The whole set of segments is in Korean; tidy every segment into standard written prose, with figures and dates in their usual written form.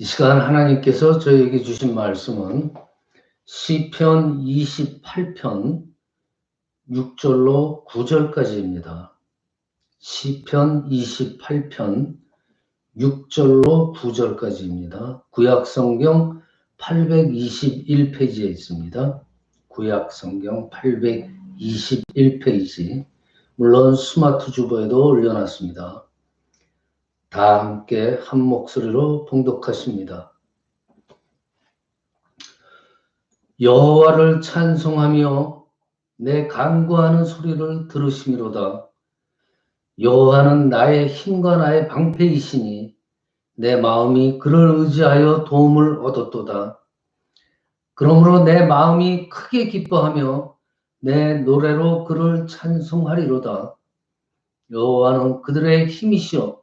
이 시간 하나님께서 저에게 주신 말씀은 시편 28편 6절로 9절까지입니다. 시편 28편 6절로 9절까지입니다. 구약성경 821페이지에 있습니다. 구약성경 821페이지. 물론 스마트 주보에도 올려놨습니다. 다 함께 한 목소리로 봉독하십니다. 여호와를 찬송하며 내 간구하는 소리를 들으시미로다. 여호와는 나의 힘과 나의 방패이시니 내 마음이 그를 의지하여 도움을 얻었도다. 그러므로 내 마음이 크게 기뻐하며 내 노래로 그를 찬송하리로다. 여호와는 그들의 힘이시여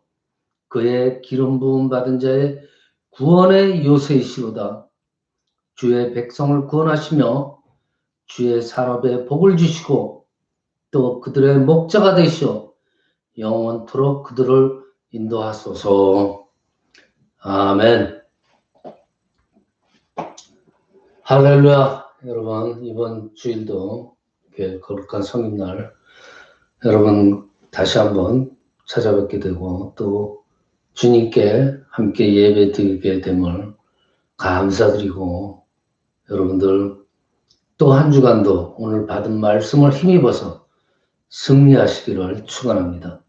그의 기름 부음 받은 자의 구원의 요새이시로다. 주의 백성을 구원하시며 주의 산업에 복을 주시고 또 그들의 목자가 되시어 영원토록 그들을 인도하소서. 아멘. 할렐루야. 여러분, 이번 주일도 거룩한 성인날 여러분 다시 한번 찾아뵙게 되고 또 주님께 함께 예배 드리게 됨을 감사드리고 여러분들 또 한 주간도 오늘 받은 말씀을 힘입어서 승리하시기를 축원합니다.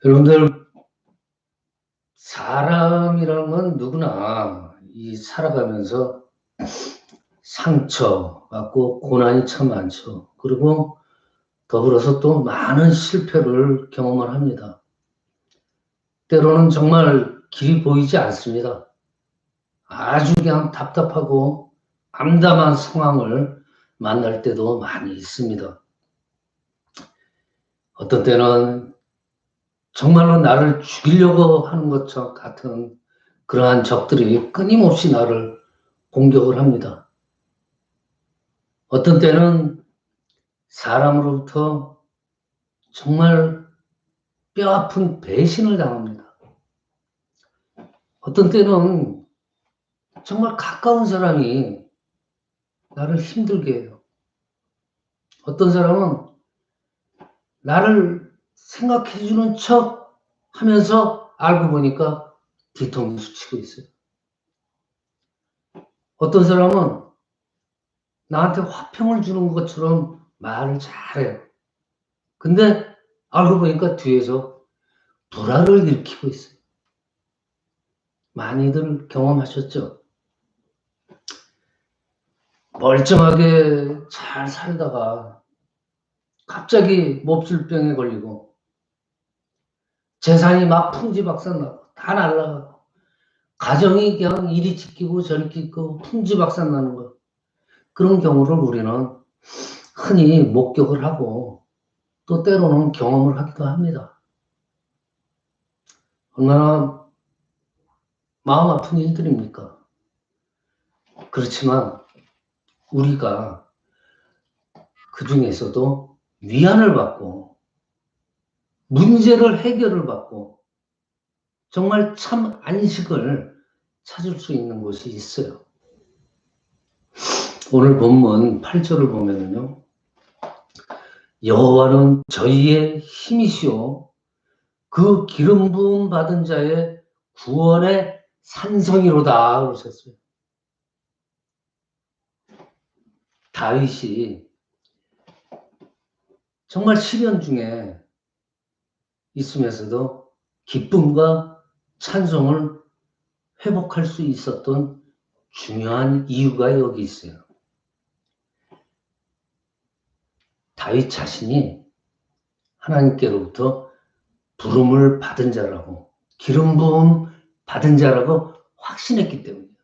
여러분들 사람이라는 건 누구나 이 살아가면서 상처받고 고난이 참 많죠. 그리고 더불어서 또 많은 실패를 경험을 합니다. 때로는 정말 길이 보이지 않습니다. 아주 그냥 답답하고 암담한 상황을 만날 때도 많이 있습니다. 어떤 때는 정말로 나를 죽이려고 하는 것처럼 같은 그러한 적들이 끊임없이 나를 공격을 합니다. 어떤 때는 사람으로부터 정말 뼈아픈 배신을 당합니다. 어떤 때는 정말 가까운 사람이 나를 힘들게 해요. 어떤 사람은 나를 생각해주는 척 하면서 알고 보니까 뒤통수 치고 있어요. 어떤 사람은 나한테 화평을 주는 것처럼 말을 잘해요. 근데 알고 보니까 뒤에서 불화를 일으키고 있어요. 많이들 경험하셨죠? 멀쩡하게 잘 살다가 갑자기 몹쓸병에 걸리고 재산이 막 풍지박산나고 다 날라가고 가정이 그냥 이리 찢기고 저리 찢기고 풍지박산나는 거, 그런 경우를 우리는 흔히 목격을 하고 또 때로는 경험을 하기도 합니다. 얼마나 마음 아픈 일들입니까? 그렇지만 우리가 그 중에서도 위안을 받고 문제를 해결을 받고 정말 참 안식을 찾을 수 있는 곳이 있어요. 오늘 본문 8절을 보면요, 여호와는 저희의 힘이시오 그 기름 부음 받은 자의 구원의 산성이로다 그러셨어요. 다윗이 정말 시련 중에 있으면서도 기쁨과 찬송을 회복할 수 있었던 중요한 이유가 여기 있어요. 다윗 자신이 하나님께로부터 부름을 받은 자라고, 기름 부음 받은 자라고 확신했기 때문이에요.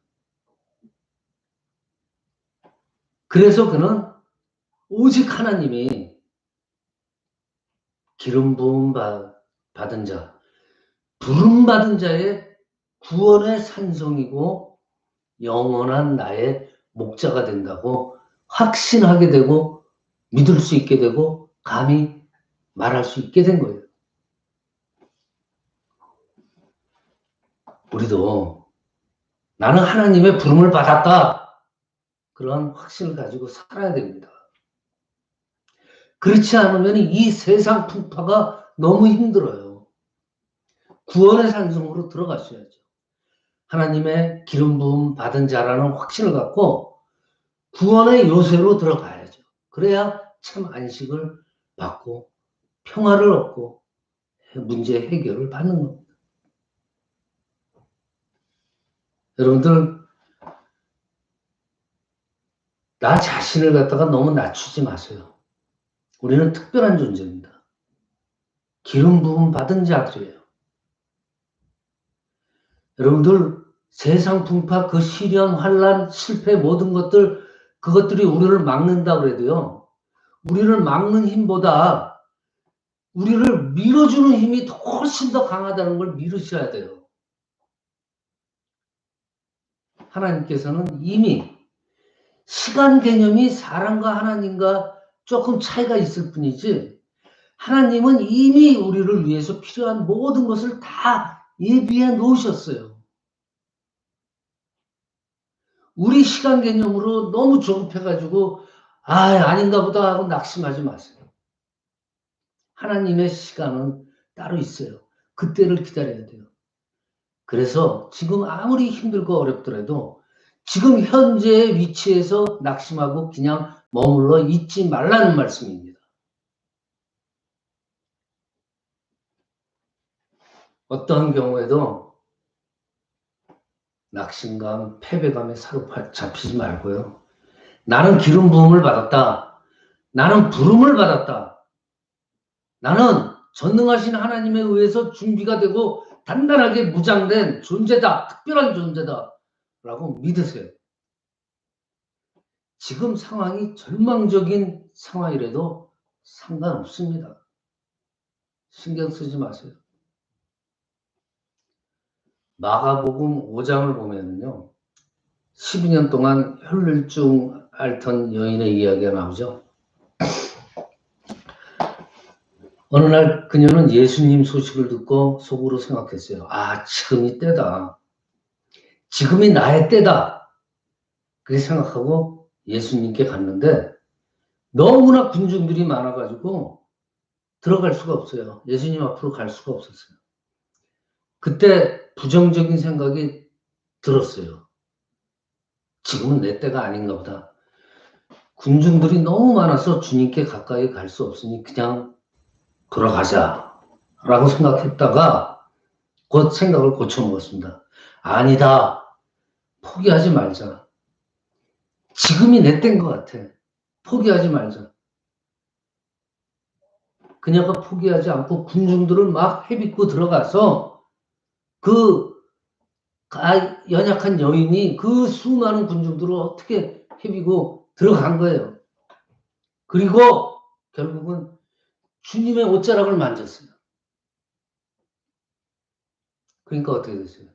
그래서 그는 오직 하나님이 기름 부음 받은 자, 부름 받은 자의 구원의 산성이고 영원한 나의 목자가 된다고 확신하게 되고 믿을 수 있게 되고 감히 말할 수 있게 된 거예요. 우리도 나는 하나님의 부름을 받았다. 그런 확신을 가지고 살아야 됩니다. 그렇지 않으면 이 세상 풍파가 너무 힘들어요. 구원의 산성으로 들어가셔야죠. 하나님의 기름 부음 받은 자라는 확신을 갖고 구원의 요새로 들어가야죠. 그래야 참 안식을 받고 평화를 얻고 문제 해결을 받는 겁니다. 여러분들, 나 자신을 갖다가 너무 낮추지 마세요. 우리는 특별한 존재입니다. 기름 부음 받은 자들이에요. 여러분들, 세상 풍파, 그 시련, 환란, 실패, 모든 것들, 그것들이 우리를 막는다 그래도요, 우리를 막는 힘보다 우리를 밀어주는 힘이 훨씬 더 강하다는 걸 믿으셔야 돼요. 하나님께서는 이미 시간 개념이 사람과 하나님과 조금 차이가 있을 뿐이지, 하나님은 이미 우리를 위해서 필요한 모든 것을 다 예비해 놓으셨어요. 우리 시간 개념으로 너무 조급해가지고 아닌가 보다 하고 낙심하지 마세요. 하나님의 시간은 따로 있어요. 그때를 기다려야 돼요. 그래서 지금 아무리 힘들고 어렵더라도 지금 현재의 위치에서 낙심하고 그냥 머물러 있지 말라는 말씀입니다. 어떠한 경우에도 낙심감, 패배감에 사로잡히지 말고요. 나는 기름 부음을 받았다. 나는 부름을 받았다. 나는 전능하신 하나님에 의해서 준비가 되고 단단하게 무장된 존재다. 특별한 존재다. 라고 믿으세요. 지금 상황이 절망적인 상황이라도 상관없습니다. 신경 쓰지 마세요. 마가복음 5장을 보면요. 12년 동안 혈류증 앓던 여인의 이야기가 나오죠. 어느 날 그녀는 예수님 소식을 듣고 속으로 생각했어요. 지금이 때다. 지금이 나의 때다. 그렇게 생각하고 예수님께 갔는데 너무나 군중들이 많아가지고 들어갈 수가 없어요. 예수님 앞으로 갈 수가 없었어요. 그때 부정적인 생각이 들었어요. 지금은 내 때가 아닌가 보다. 군중들이 너무 많아서 주님께 가까이 갈 수 없으니 그냥 돌아가자 라고 생각했다가 곧 생각을 고쳐먹었습니다. 아니다. 포기하지 말자. 지금이 내 때인 것 같아. 포기하지 말자. 그녀가 포기하지 않고 군중들을 막 헤비고 들어가서 그 연약한 여인이 그 수많은 군중들을 어떻게 헤비고 들어간 거예요. 그리고 결국은 주님의 옷자락을 만졌어요. 그러니까 어떻게 됐어요?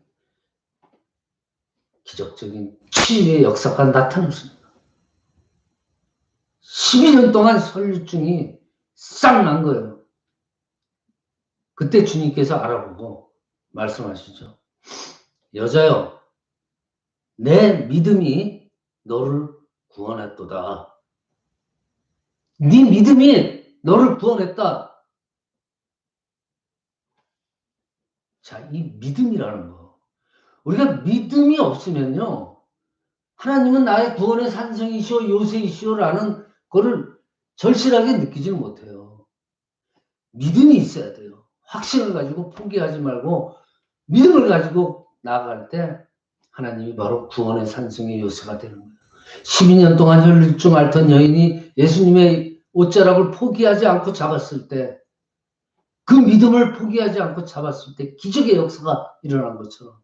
기적적인 치유의 역사가 나타났습니다. 12년 동안 혈류증이 싹 난 거예요. 그때 주님께서 알아보고 말씀하시죠. 여자여, 내 믿음이 너를 구원했도다. 네 믿음이 너를 구원했다. 자, 이 믿음이라는 거. 우리가 믿음이 없으면요, 하나님은 나의 구원의 산성이시오, 요새이시오라는 거를 절실하게 느끼지는 못해요. 믿음이 있어야 돼요. 확신을 가지고 포기하지 말고 믿음을 가지고 나아갈 때 하나님이 바로 구원의 산성의 요새가 되는 거예요. 12년 동안 혈류증 앓던 여인이 예수님의 옷자락을 포기하지 않고 잡았을 때, 그 믿음을 포기하지 않고 잡았을 때 기적의 역사가 일어난 것처럼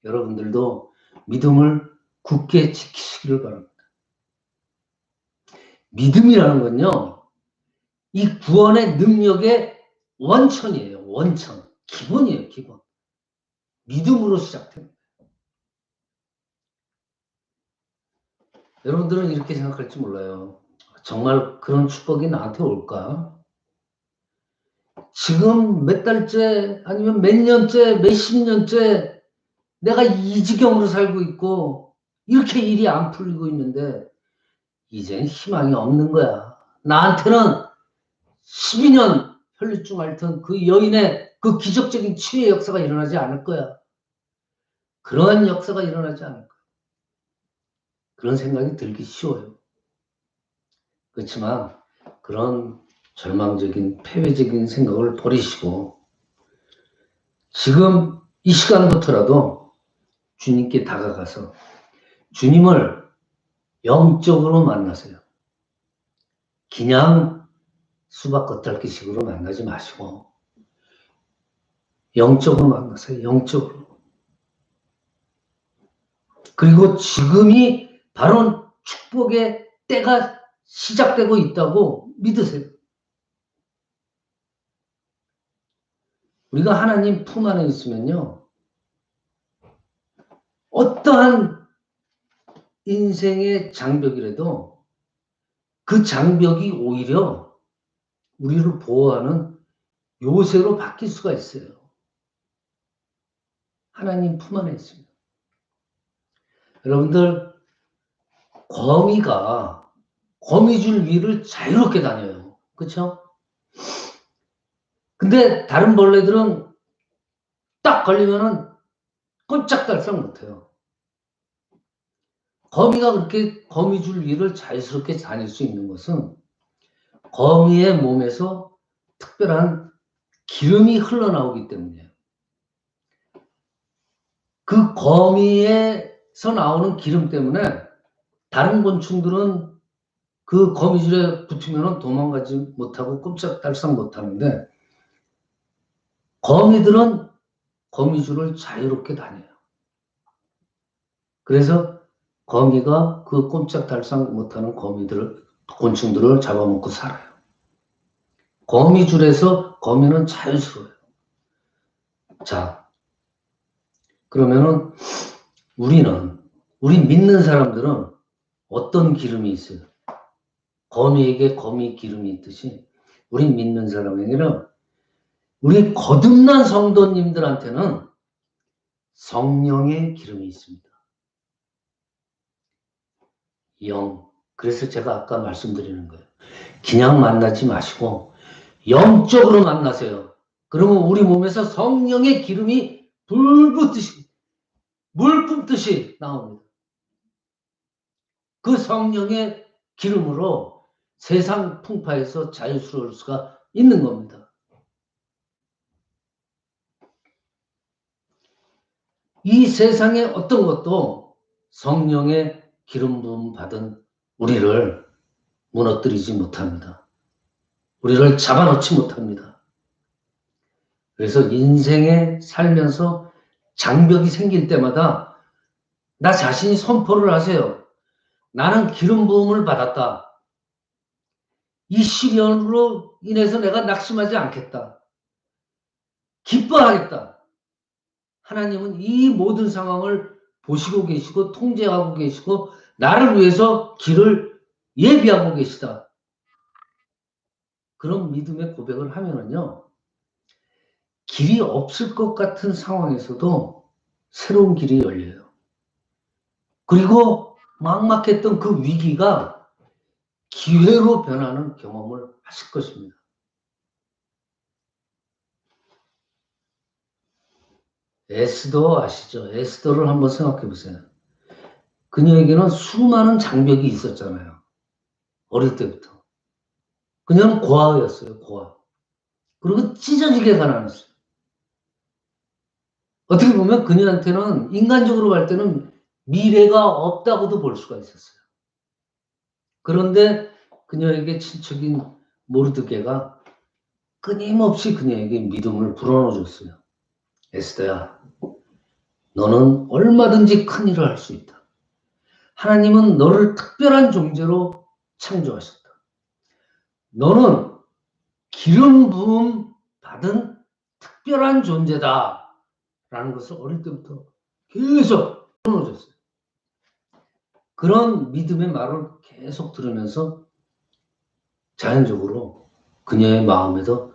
여러분들도 믿음을 굳게 지키시기를 바랍니다. 믿음이라는 건요, 이 구원의 능력의 원천이에요. 원천. 기본이에요. 기본. 믿음으로 시작됩니다. 여러분들은 이렇게 생각할지 몰라요. 정말 그런 축복이 나한테 올까? 지금 몇 달째 아니면 몇 년째 몇십 년째 내가 이 지경으로 살고 있고 이렇게 일이 안 풀리고 있는데 이젠 희망이 없는 거야. 나한테는 12년 혈류증 앓던 그 여인의 그 기적적인 치유의 역사가 일어나지 않을 거야. 그러한 역사가 일어나지 않을 거야. 그런 생각이 들기 쉬워요. 그렇지만 그런 절망적인 폐회적인 생각을 버리시고 지금 이 시간부터라도 주님께 다가가서 주님을 영적으로 만나세요. 그냥 수박 겉핥기식으로 만나지 마시고 영적으로 만나세요. 영적으로. 그리고 지금이 바로 축복의 때가 시작되고 있다고 믿으세요. 우리가 하나님 품 안에 있으면요. 어떠한 인생의 장벽이라도 그 장벽이 오히려 우리를 보호하는 요새로 바뀔 수가 있어요. 하나님 품 안에 있습니다. 여러분들 거미줄 위를 자유롭게 다녀요. 그렇죠? 근데 다른 벌레들은 딱 걸리면은 꼼짝달싹 못해요. 거미가 그렇게 거미줄 위를 자유스럽게 다닐 수 있는 것은 거미의 몸에서 특별한 기름이 흘러나오기 때문이에요. 그 거미에서 나오는 기름 때문에 다른 곤충들은 그 거미줄에 붙으면 도망가지 못하고 꼼짝달싹 못하는데 거미들은 거미줄을 자유롭게 다녀요. 그래서 거미가 그 꼼짝달싹 못하는 곤충들을 잡아먹고 살아요. 거미줄에서 거미는 자유스러워요. 자, 그러면은 우리 믿는 사람들은 어떤 기름이 있어요? 거미에게 거미 기름이 있듯이 우리 믿는 사람에게는 우리 거듭난 성도님들한테는 성령의 기름이 있습니다. 영. 그래서 제가 아까 말씀드리는 거예요. 그냥 만나지 마시고 영적으로 만나세요. 그러면 우리 몸에서 성령의 기름이 불 붓듯이 물 뿜듯이 나옵니다. 그 성령의 기름으로 세상 풍파에서 자유스러울 수가 있는 겁니다. 이 세상의 어떤 것도 성령의 기름 부음 받은 우리를 무너뜨리지 못합니다. 우리를 잡아놓지 못합니다. 그래서 인생에 살면서 장벽이 생길 때마다 나 자신이 선포를 하세요. 나는 기름 부음을 받았다. 이 시련으로 인해서 내가 낙심하지 않겠다. 기뻐하겠다. 하나님은 이 모든 상황을 보시고 계시고 통제하고 계시고 나를 위해서 길을 예비하고 계시다. 그런 믿음의 고백을 하면은요. 길이 없을 것 같은 상황에서도 새로운 길이 열려요. 그리고 막막했던 그 위기가 기회로 변하는 경험을 하실 것입니다. 에스더 아시죠? 에스더를 한번 생각해 보세요. 그녀에게는 수많은 장벽이 있었잖아요. 어릴 때부터. 그녀는 고아였어요. 고아. 그리고 찢어지게 가난했어요. 어떻게 보면 그녀한테는 인간적으로 볼 때는 미래가 없다고도 볼 수가 있었어요. 그런데 그녀에게 친척인 모르드게가 끊임없이 그녀에게 믿음을 불어넣어줬어요. 에스더야, 너는 얼마든지 큰 일을 할 수 있다. 하나님은 너를 특별한 존재로 창조하셨다. 너는 기름 부음 받은 특별한 존재다. 라는 것을 어릴 때부터 계속 불어넣어줬어요. 그런 믿음의 말을 계속 들으면서 자연적으로 그녀의 마음에도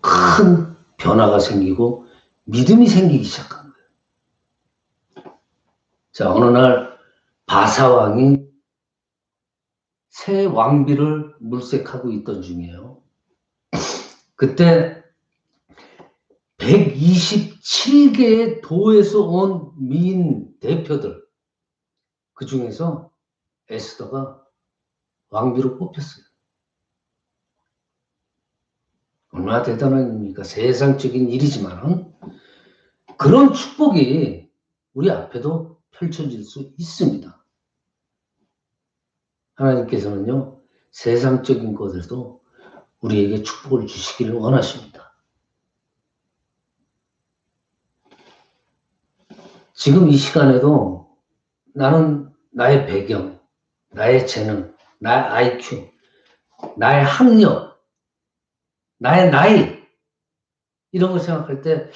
큰 변화가 생기고 믿음이 생기기 시작한 거예요. 자, 어느 날 바사왕이 새 왕비를 물색하고 있던 중이에요. 그때 127개의 도에서 온 미인 대표들, 그 중에서 에스더가 왕비로 뽑혔어요. 얼마나 대단한 일입니까? 세상적인 일이지만 그런 축복이 우리 앞에도 펼쳐질 수 있습니다. 하나님께서는요, 세상적인 것에도 우리에게 축복을 주시기를 원하십니다. 지금 이 시간에도 나는 나의 배경, 나의 재능, 나의 IQ, 나의 학력, 나의 나이, 이런 걸 생각할 때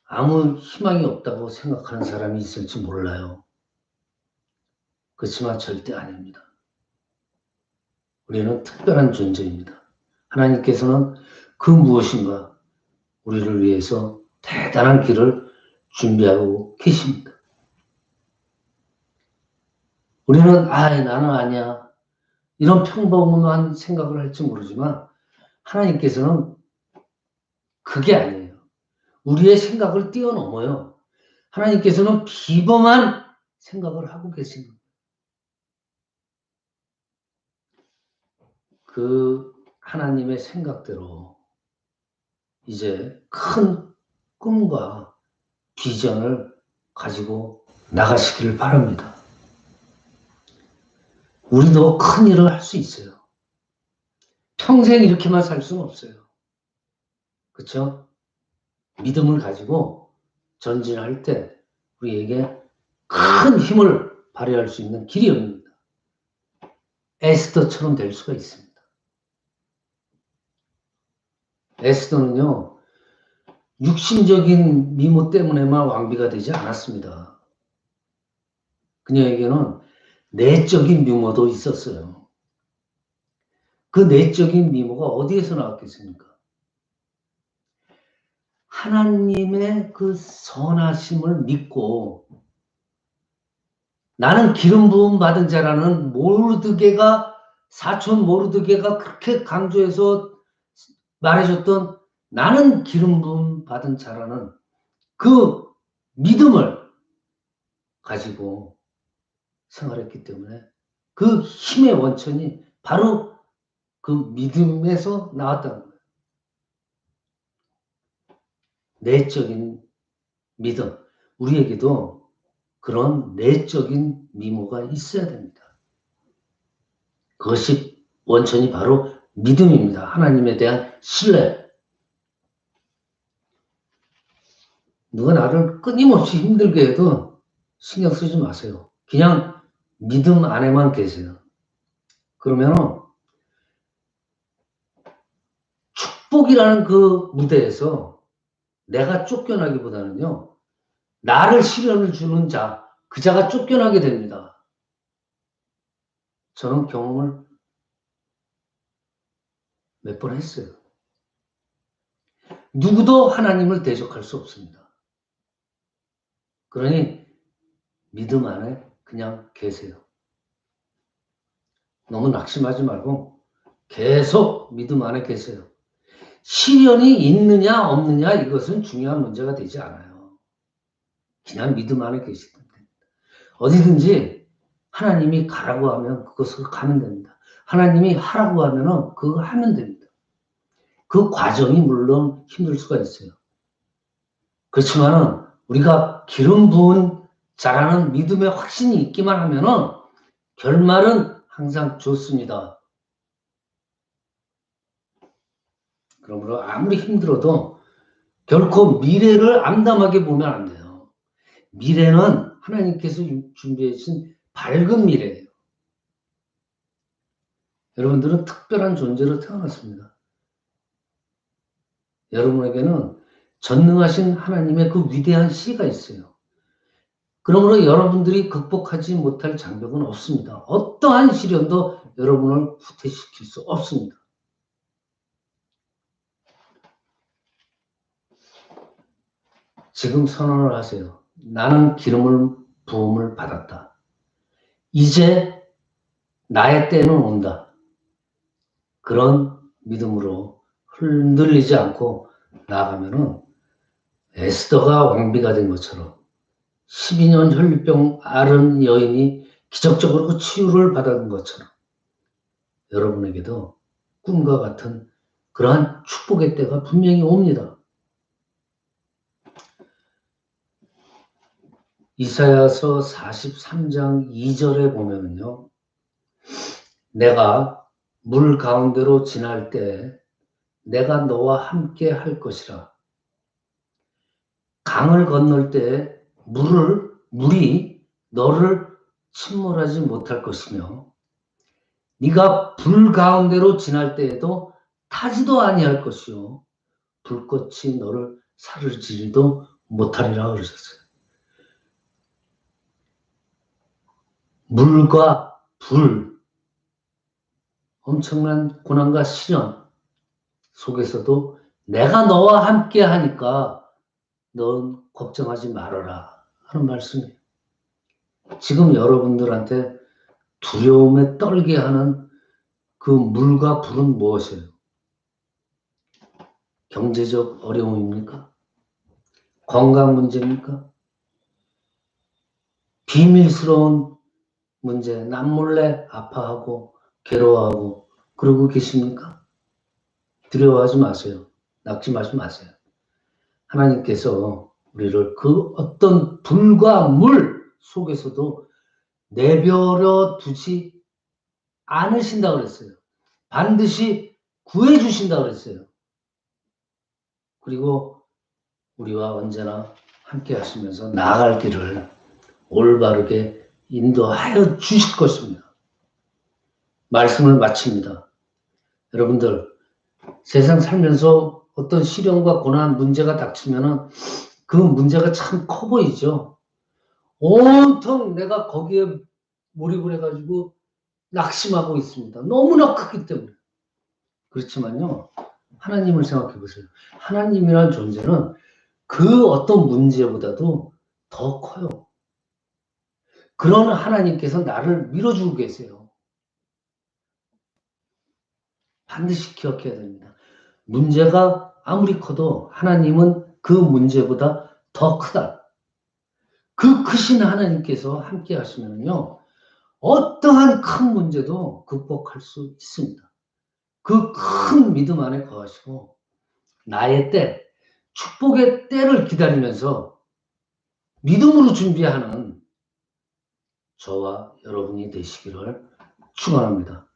아무 희망이 없다고 생각하는 사람이 있을지 몰라요. 그렇지만 절대 아닙니다. 우리는 특별한 존재입니다. 하나님께서는 그 무엇인가 우리를 위해서 대단한 길을 준비하고 계십니다. 우리는 나는 아니야, 이런 평범한 생각을 할지 모르지만 하나님께서는 그게 아니에요. 우리의 생각을 뛰어넘어요. 하나님께서는 비범한 생각을 하고 계십니다. 그 하나님의 생각대로 이제 큰 꿈과 비전을 가지고 나가시기를 바랍니다. 우리도 큰 일을 할 수 있어요. 평생 이렇게만 살 수는 없어요. 그렇죠? 믿음을 가지고 전진할 때 우리에게 큰 힘을 발휘할 수 있는 길이 열립니다. 에스더처럼 될 수가 있습니다. 에스더는요, 육신적인 미모 때문에만 왕비가 되지 않았습니다. 그녀에게는 내적인 미모도 있었어요. 그 내적인 미모가 어디에서 나왔겠습니까? 하나님의 그 선하심을 믿고 나는 기름 부음 받은 자라는 모르드게가, 사촌 모르드게가 그렇게 강조해서 말해줬던 나는 기름 부음 받은 자라는 그 믿음을 가지고 생활했기 때문에 그 힘의 원천이 바로 그 믿음에서 나왔다는 거예요. 내적인 믿음. 우리에게도 그런 내적인 미모가 있어야 됩니다. 그것이 원천이 바로 믿음입니다. 하나님에 대한 신뢰. 누가 나를 끊임없이 힘들게 해도 신경 쓰지 마세요. 그냥 믿음 안에만 계세요. 그러면 축복이라는 그 무대에서 내가 쫓겨나기보다는요, 나를 시련을 주는 자, 그 자가 쫓겨나게 됩니다. 저는 경험을 몇 번 했어요. 누구도 하나님을 대적할 수 없습니다. 그러니 믿음 안에 그냥 계세요. 너무 낙심하지 말고 계속 믿음 안에 계세요. 시련이 있느냐 없느냐 이것은 중요한 문제가 되지 않아요. 그냥 믿음 안에 계시면 됩니다. 어디든지 하나님이 가라고 하면 그것을 가면 됩니다. 하나님이 하라고 하면 그거 하면 됩니다. 그 과정이 물론 힘들 수가 있어요. 그렇지만 우리가 기름 부은 자라는 믿음의 확신이 있기만 하면 결말은 항상 좋습니다. 그러므로 아무리 힘들어도 결코 미래를 암담하게 보면 안 돼요. 미래는 하나님께서 준비해 주신 밝은 미래예요. 여러분들은 특별한 존재로 태어났습니다. 여러분에게는 전능하신 하나님의 그 위대한 씨가 있어요. 그러므로 여러분들이 극복하지 못할 장벽은 없습니다. 어떠한 시련도 여러분을 후퇴시킬 수 없습니다. 지금 선언을 하세요. 나는 기름을 부음을 받았다. 이제 나의 때는 온다. 그런 믿음으로 흔들리지 않고 나아가면은 에스더가 왕비가 된 것처럼 12년 혈류병 앓은 여인이 기적적으로 그 치유를 받은 것처럼 여러분에게도 꿈과 같은 그러한 축복의 때가 분명히 옵니다. 이사야서 43장 2절에 보면은요, 내가 물 가운데로 지날 때 내가 너와 함께 할 것이라. 강을 건널 때 물이 너를 침몰하지 못할 것이며 네가 불 가운데로 지날 때에도 타지도 아니할 것이요 불꽃이 너를 사르지리도 못하리라 그러셨어요. 물과 불, 엄청난 고난과 시련 속에서도 내가 너와 함께 하니까 넌 걱정하지 말아라 하는 말씀이에요. 지금 여러분들한테 두려움에 떨게 하는 그 물과 불은 무엇이에요? 경제적 어려움입니까? 건강 문제입니까? 비밀스러운 문제, 남몰래 아파하고 괴로워하고 그러고 계십니까? 두려워하지 마세요. 낙심하지 마세요. 하나님께서 우리를 그 어떤 불과 물 속에서도 내버려 두지 않으신다 그랬어요. 반드시 구해주신다 그랬어요. 그리고 우리와 언제나 함께 하시면서 나아갈 길을 올바르게 인도하여 주실 것입니다. 말씀을 마칩니다. 여러분들, 세상 살면서 어떤 시련과 고난, 문제가 닥치면은 그 문제가 참 커 보이죠. 온통 내가 거기에 몰입을 해가지고 낙심하고 있습니다. 너무나 크기 때문에. 그렇지만요, 하나님을 생각해 보세요. 하나님이라는 존재는 그 어떤 문제보다도 더 커요. 그런 하나님께서 나를 밀어주고 계세요. 반드시 기억해야 됩니다. 문제가 아무리 커도 하나님은 그 문제보다 더 크다. 그 크신 하나님께서 함께 하시면요, 어떠한 큰 문제도 극복할 수 있습니다. 그 큰 믿음 안에 거하시고 나의 때, 축복의 때를 기다리면서 믿음으로 준비하는 저와 여러분이 되시기를 축원합니다.